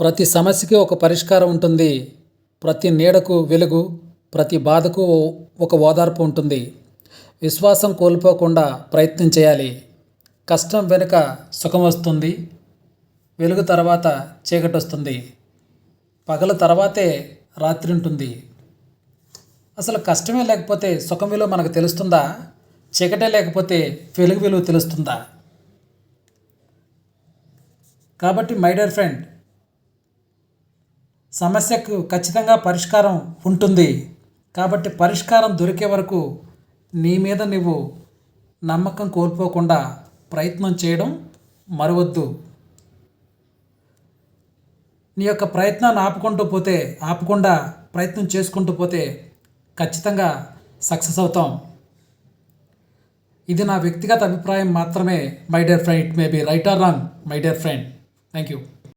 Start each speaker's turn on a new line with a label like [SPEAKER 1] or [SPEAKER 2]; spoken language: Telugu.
[SPEAKER 1] ప్రతి సమస్యకి ఒక పరిష్కారం ఉంటుంది. ప్రతి నీడకు వెలుగు, ప్రతి బాధకు ఒక ఓదార్పు ఉంటుంది. విశ్వాసం కోల్పోకుండా ప్రయత్నం చేయాలి. కష్టం వెనుక సుఖం వస్తుంది. వెలుగు తర్వాత చీకటి వస్తుంది. పగలు తర్వాతే రాత్రి ఉంటుంది. అసలు కష్టమే లేకపోతే సుఖం విలువ మనకు తెలుస్తుందా? చీకటే లేకపోతే వెలుగు విలువ తెలుస్తుందా? కాబట్టి మై డియర్ ఫ్రెండ్, సమస్యకు ఖచ్చితంగా పరిష్కారం ఉంటుంది. కాబట్టి పరిష్కారం దొరికే వరకు నీ మీద నువ్వు నమ్మకం కోల్పోకుండా ప్రయత్నం చేయడం మరవద్దు. నీ యొక్క ప్రయత్నాన్ని ఆపకుండా ప్రయత్నం చేసుకుంటూ పోతే ఖచ్చితంగా సక్సెస్ అవుతాం. ఇది నా వ్యక్తిగత అభిప్రాయం మాత్రమే my dear friend. It may be right are wrong my dear friend. Thank you.